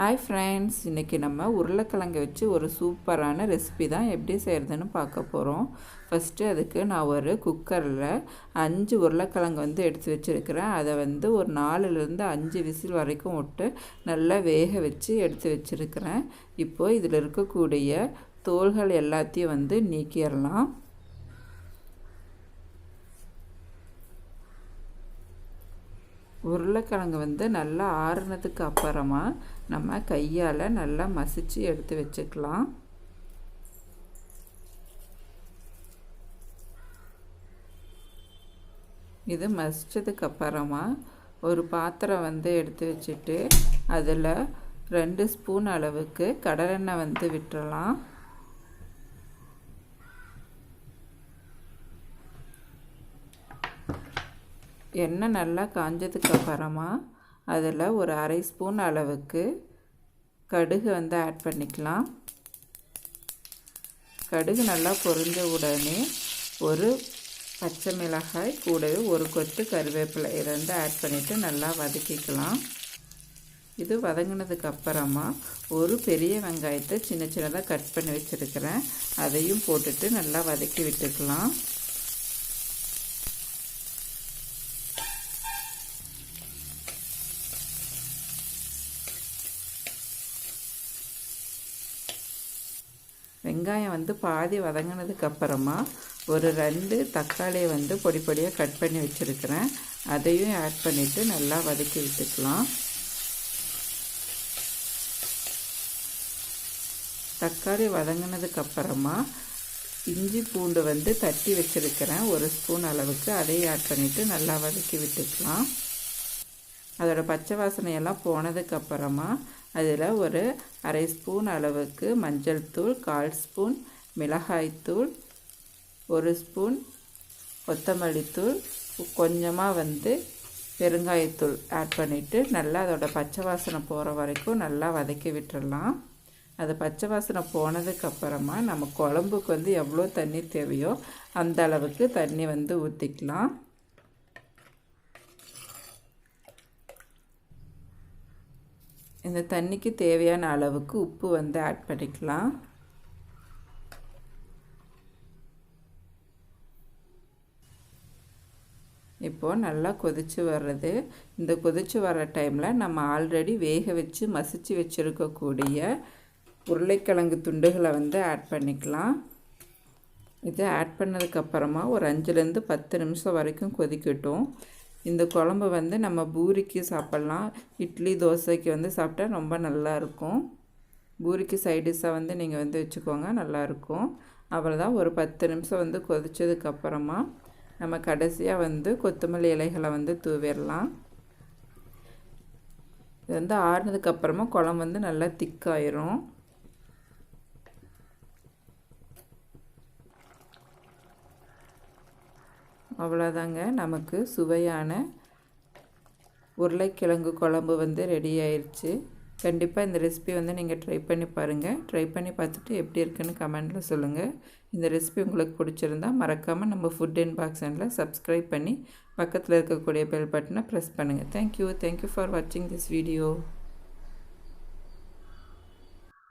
Hi friends, இன்றைக்கி நம்ம உருளைக்கிழங்கு வச்சு ஒரு சூப்பரான ரெசிபி தான் எப்படி செய்கிறதுன்னு பார்க்க போகிறோம். ஃபஸ்ட்டு அதுக்கு நான் ஒரு குக்கரில் 5 உருளைக்கிழங்கு எடுத்து வச்சுருக்கிறேன். அதை ஒரு 4லேருந்து 5 விசில் வரைக்கும் விட்டு நல்லா வேக வச்சு எடுத்து வச்சுருக்கிறேன். இப்போது இதில் இருக்கக்கூடிய தோல்கள் எல்லாத்தையும் நீக்கிடலாம். உருளைக்கிழங்கு நல்லா ஆறுனதுக்கு அப்புறமா நம்ம கையால் நல்லா மசிச்சு எடுத்து வச்சுக்கலாம். இது மசிச்சதுக்கு அப்புறமா ஒரு பாத்திரம் எடுத்து வச்சுட்டு அதில் 2 ஸ்பூன் அளவுக்கு கடலெண்ணெய் விட்டுறலாம். எண்ணெய் நல்லா காஞ்சதுக்கு அப்புறமா அதில் ஒரு 1/2 ஸ்பூன் அளவுக்கு கடுகு ஆட் பண்ணிக்கலாம். கடுகு நல்லா பொரிஞ்ச உடனே ஒரு பச்சை மிளகாய் கூடவே ஒரு கொத்து கருவேப்பிலை இதை ஆட் பண்ணிவிட்டு நல்லா வதக்கிக்கலாம். இது வதங்கினதுக்கு அப்புறமா ஒரு பெரிய வெங்காயத்தை சின்ன சின்னதாக கட் பண்ணி வச்சுருக்கிறேன். அதையும் போட்டுட்டு நல்லா வதக்கி விட்டுக்கலாம். வெங்காயம் பாதி வதங்கினதுக்கு அப்புறமா ஒரு 2 தக்காளியை பொடி பொடியாக கட் பண்ணி வச்சுருக்கிறேன். அதையும் ஆட் பண்ணிவிட்டு நல்லா வதக்கி விட்டுக்கலாம். தக்காளி வதங்கினதுக்கு அப்புறமா இஞ்சி பூண்டு தட்டி வச்சுருக்கிறேன் 1 ஸ்பூன் அளவுக்கு. அதையும் ஆட் பண்ணிவிட்டு நல்லா வதக்கி விட்டுக்கலாம். அதோட பச்சை வாசனையெல்லாம் போனதுக்கு அப்புறமா அதில் ஒரு 1/2 ஸ்பூன் அளவுக்கு மஞ்சள் தூள், 1/4 ஸ்பூன் மிளகாய்த்தூள், 1 ஸ்பூன் கொத்தமல்லி தூள், கொஞ்சமாக பெருங்காயத்தூள் ஆட் பண்ணிவிட்டு நல்லா அதோட பச்சை வாசனை போகிற வரைக்கும் நல்லா வதக்கி விட்டுடலாம். அது பச்சை வாசனை போனதுக்கப்புறமா நம்ம குழம்புக்கு எவ்வளோ தண்ணி தேவையோ அந்த அளவுக்கு தண்ணி ஊற்றிக்கலாம். இந்த தண்ணிக்கு தேவையான அளவுக்கு உப்பு ஆட் பண்ணிக்கலாம். இப்போது நல்லா கொதித்து வர்றது. இந்த கொதித்து வர்ற டைமில் நம்ம ஆல்ரெடி வேக வச்சு மசிச்சு வச்சுருக்கக்கூடிய உருளைக்கிழங்கு துண்டுகளை ஆட் பண்ணிக்கலாம். இதை ஆட் பண்ணதுக்கப்புறமா ஒரு 5லேருந்து 10 நிமிஷம் வரைக்கும் கொதிக்கட்டும். இந்த குழம்பு நம்ம பூரிக்கு சாப்பிட்லாம், இட்லி தோசைக்கு சாப்பிட்டா ரொம்ப நல்லாயிருக்கும். பூரிக்கு சைடிஷாக நீங்கள் வச்சுக்கோங்க, நல்லாயிருக்கும். அவ்வளோதான். ஒரு 10 நிமிஷம் கொதித்ததுக்கப்புறமா நம்ம கடைசியாக கொத்தமல்லி இலைகளை தூவிடலாம். இது ஆறுனதுக்கப்புறமா குழம்பு நல்லா திக்காயிரும். அவ்வளோதாங்க, நமக்கு சுவையான உருளைக்கிழங்கு குழம்பு ரெடி ஆயிடுச்சு. கண்டிப்பாக இந்த ரெசிபி நீங்கள் ட்ரை பண்ணி பாருங்கள். ட்ரை பண்ணி பார்த்துட்டு எப்படி இருக்குன்னு கமெண்டில் சொல்லுங்கள். இந்த ரெசிபி உங்களுக்கு பிடிச்சிருந்தால் மறக்காமல் நம்ம ஃபுட் அண்ட் பாக்ஸ் சேனலை சப்ஸ்கிரைப் பண்ணி பக்கத்தில் இருக்கக்கூடிய பெல் பட்டனை ப்ரெஸ் பண்ணுங்கள். தேங்க்யூ ஃபார் வாட்சிங் திஸ் வீடியோ.